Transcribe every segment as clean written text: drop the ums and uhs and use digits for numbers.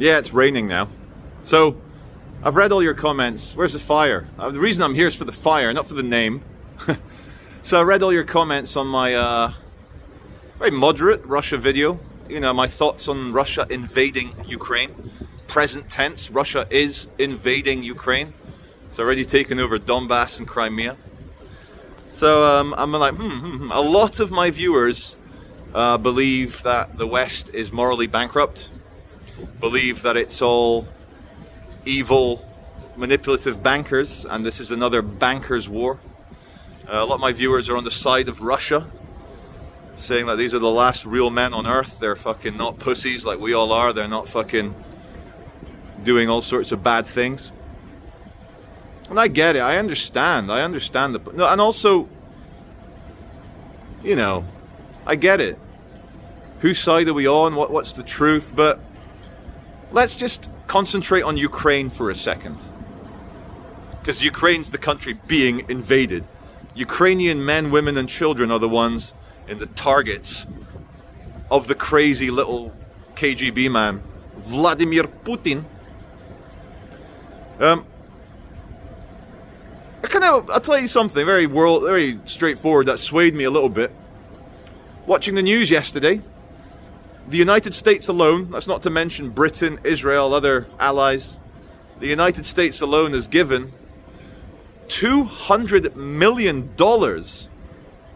Yeah, it's raining now. So, I've read all your comments. Where's the fire? The reason I'm here is for the fire, not for the name. So I read all your comments on my very moderate Russia video. You know, my thoughts on Russia invading Ukraine. Present tense, Russia is invading Ukraine. It's already taken over Donbass and Crimea. So I'm like, A lot of my viewers believe that the West is morally bankrupt. Believe that it's all evil, manipulative bankers, and this is another bankers' war. A lot of my viewers are on the side of Russia, saying that these are the last real men on earth. They're fucking not pussies like we all are. They're not fucking doing all sorts of bad things. And I get it. I understand. No, and also, you know, I get it. Whose side are we on? What's the truth? But let's just concentrate on Ukraine for a second. Because Ukraine's the country being invaded. Ukrainian men, women and children are the ones in the targets of the crazy little KGB man, Vladimir Putin. I'll tell you something very straightforward that swayed me a little bit. Watching the news yesterday, the United States alone, that's not to mention Britain, Israel, other allies, the United States alone has given $200 million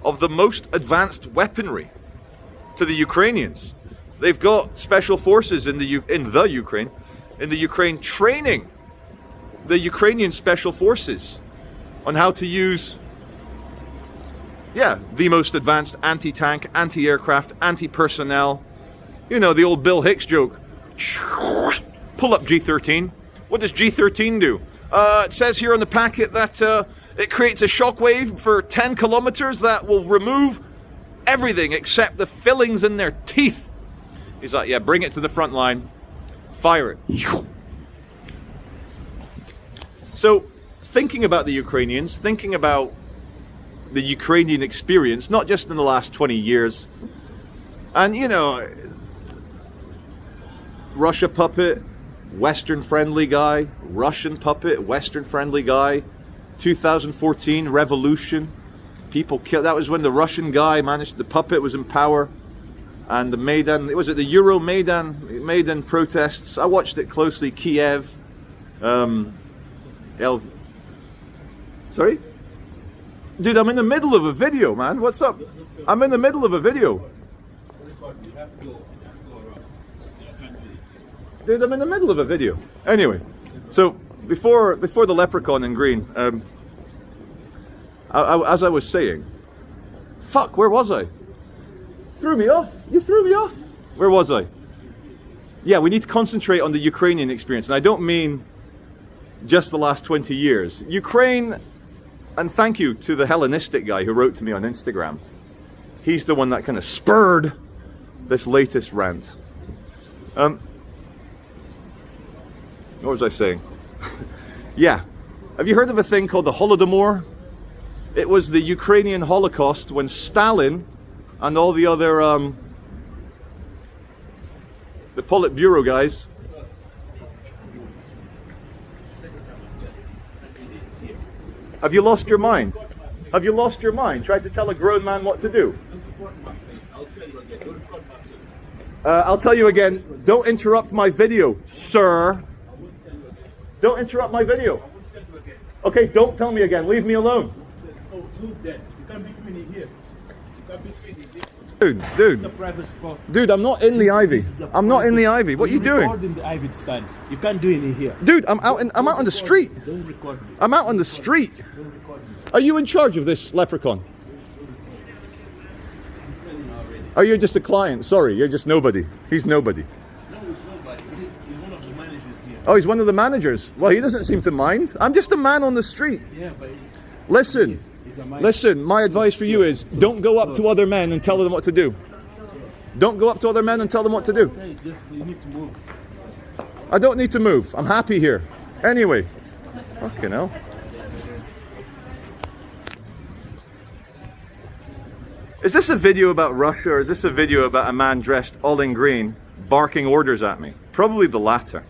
of the most advanced weaponry to the Ukrainians. They've got special forces in the Ukraine training the Ukrainian special forces on how to use, the most advanced anti-tank, anti-aircraft, anti-personnel. You know, the old Bill Hicks joke. Pull up G13. What does G13 do? It says here on the packet that it creates a shockwave for 10 kilometers that will remove everything except the fillings in their teeth. He's like, yeah, bring it to the front line. Fire it. So, thinking about the Ukrainians, thinking about the Ukrainian experience, not just in the last 20 years, and, you know, Russia puppet, Western-friendly guy, Russian puppet, Western-friendly guy, 2014 revolution, people killed. That was when the Russian guy managed, the puppet was in power, and the Maidan, was it the Euro Maidan protests? I watched it closely. Kiev, sorry? Dude, I'm in the middle of a video, man. What's up? I'm in the middle of a video. Dude, I'm in the middle of a video. Anyway, so before the leprechaun in green, as I was saying, fuck, where was I? Threw me off. You threw me off. Where was I? Yeah, we need to concentrate on the Ukrainian experience, and I don't mean just the last 20 years. Ukraine, and thank you to the Hellenistic guy who wrote to me on Instagram. He's the one that kind of spurred this latest rant. What was I saying? Yeah. Have you heard of a thing called the Holodomor? It was the Ukrainian Holocaust when Stalin and all the other, the Politburo guys. Have you lost your mind? Have you lost your mind? Tried to tell a grown man what to do. I'll tell you again, don't interrupt my video, sir. Don't interrupt my video. Okay, don't tell me again. Leave me alone. So move that. You can't beat me in here. You can't beat me in here. Dude. It's a private spot. Dude, I'm not in the ivy. I'm not in the ivy. What are you doing? Record in the ivy stand. You can't do it in here. Dude, I'm out on the street. Don't record me. I'm out on the street. Don't record me. Are you in charge of this leprechaun? Are you just a client? Sorry, you're just nobody. He's nobody. No, he's nobody. He's one of the managers here. Oh, he's one of the managers. Well, he doesn't seem to mind. I'm just a man on the street. Yeah, but Listen, my advice for you is don't go up to other men and tell them what to do. Don't go up to other men and tell them what to do. hey, just you need to move. I don't need to move. I'm happy here. Anyway, fucking hell. Is this a video about Russia, or is this a video about a man dressed all in green barking orders at me. Probably the latter.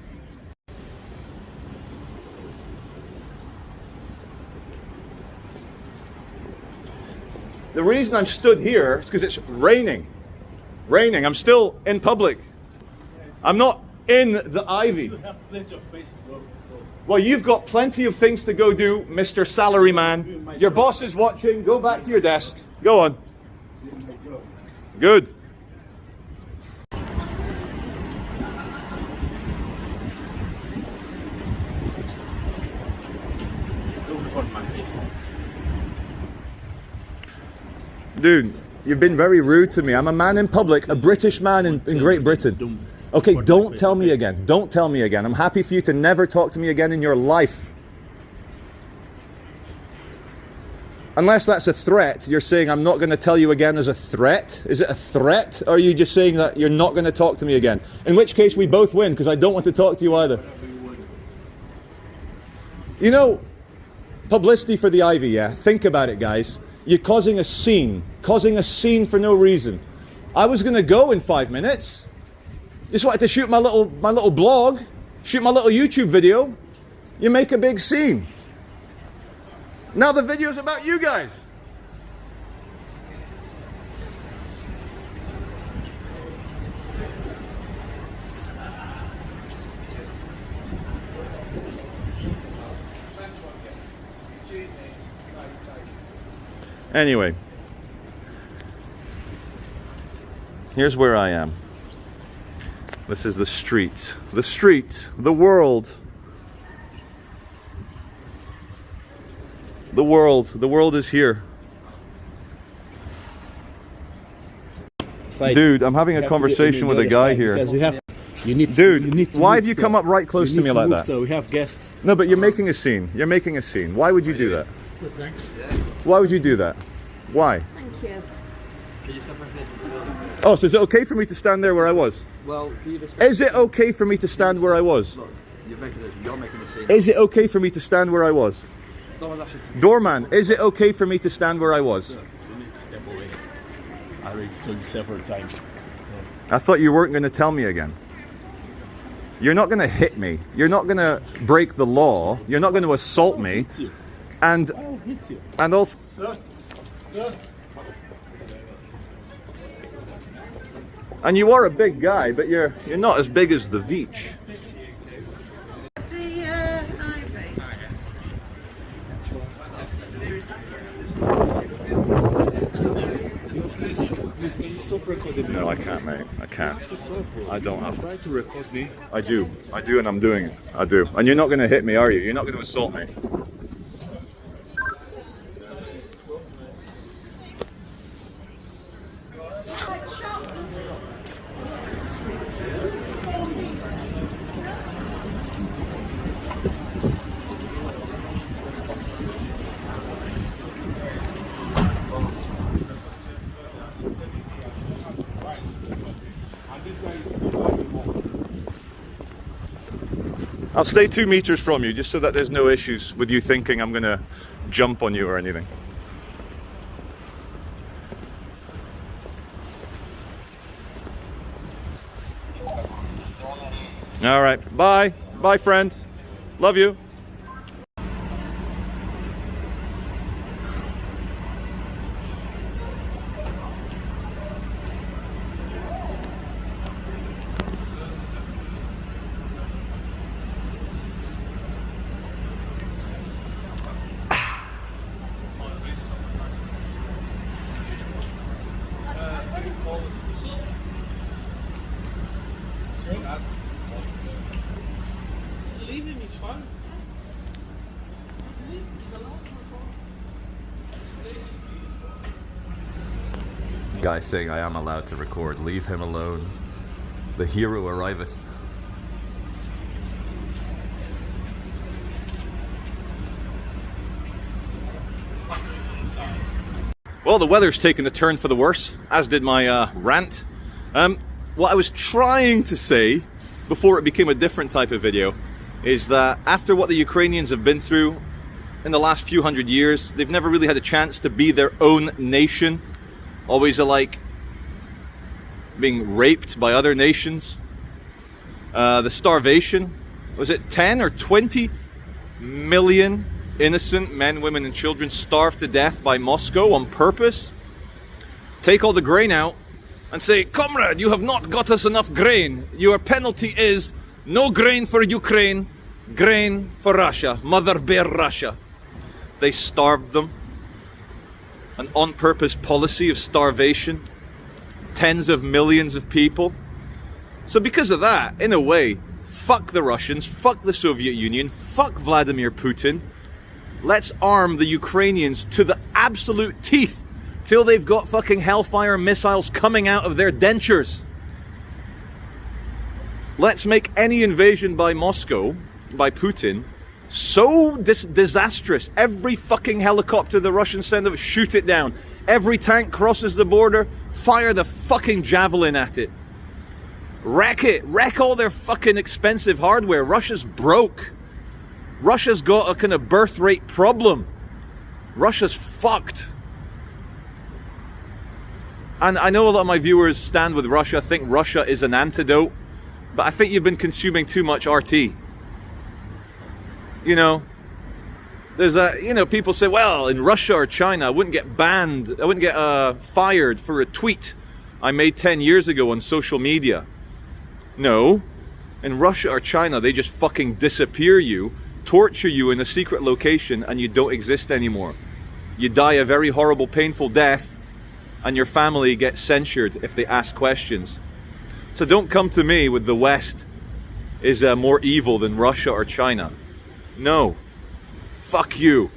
The reason I'm stood here is because it's raining. Raining. I'm still in public. I'm not in the ivy. You have plenty of place to go. Well, you've got plenty of things to go do, Mr. Salaryman. Your boss is watching. Go back to your desk. Go on. Good. Dude, you've been very rude to me. I'm a man in public, a British man in Great Britain. Okay, don't tell me again. Don't tell me again. I'm happy for you to never talk to me again in your life. Unless that's a threat. You're saying I'm not going to tell you again as a threat? Is it a threat? Or are you just saying that you're not going to talk to me again? In which case we both win, because I don't want to talk to you either. You know, publicity for the ivy, yeah? Think about it, guys. You're causing a scene for no reason. I was going to go in 5 minutes. Just wanted to shoot my little blog, shoot my little YouTube video. You make a big scene. Now the video's about you guys. Anyway, here's where I am. This is the street. The street, the world. The world is here. Dude, I'm having a conversation with a guy here. Dude, why have you come up right close to me like that? So we have guests. No, but you're making a scene. You're making a scene. Why would you do that? Good, thanks. Why would you do that? Why? Thank you. Oh, so is it okay for me to stand there where I was? Well, you just... Is it okay for me to stand where I was? Look, you're making a scene. Is it okay for me to stand where I was? Doorman, is it okay for me to stand where I was? You need to step away. I already told you several times. I thought you weren't going to tell me again. You're not going to hit me. You're not going to break the law. You're not going to assault me. And I'll hit you. and also... And you are a big guy, but you're not as big as the Veitch. The ivy. Please, can you stop recording me? No, I can't, mate. I can't. I don't have to. Try to record me. I do, and I'm doing it. I do. And you're not going to hit me, are you? You're not going to assault me. I'll stay 2 meters from you, just so that there's no issues with you thinking I'm going to jump on you or anything. All right, bye. Bye, friend. Love you. Leaving is fun. Guy saying I am allowed to record. Leave him alone. The hero arriveth. Well, the weather's taken a turn for the worse, as did my rant. What I was trying to say before it became a different type of video is that after what the Ukrainians have been through in the last few hundred years, they've never really had a chance to be their own nation. Always being raped by other nations. The starvation, was it 10 or 20 million innocent men, women and children starved to death by Moscow on purpose? Take all the grain out and say, comrade, you have not got us enough grain. Your penalty is no grain for Ukraine, grain for Russia, Mother Bear Russia. They starved them. An on-purpose policy of starvation. Tens of millions of people. So because of that, in a way, fuck the Russians, fuck the Soviet Union, fuck Vladimir Putin. Let's arm the Ukrainians to the absolute teeth till they've got fucking Hellfire missiles coming out of their dentures. Let's make any invasion by Moscow, by Putin, so disastrous. Every fucking helicopter the Russians send over, shoot it down. Every tank crosses the border, fire the fucking javelin at it. Wreck it. Wreck all their fucking expensive hardware. Russia's broke. Russia's got a kind of birth rate problem. Russia's fucked. And I know a lot of my viewers stand with Russia, think Russia is an antidote, but I think you've been consuming too much RT. You know, there's people say, well, in Russia or China, I wouldn't get banned, I wouldn't get fired for a tweet I made 10 years ago on social media. No, in Russia or China, they just fucking disappear you, torture you in a secret location, and you don't exist anymore. You die a very horrible, painful death, and your family gets censured if they ask questions. So don't come to me with the West is more evil than Russia or China. No. Fuck you.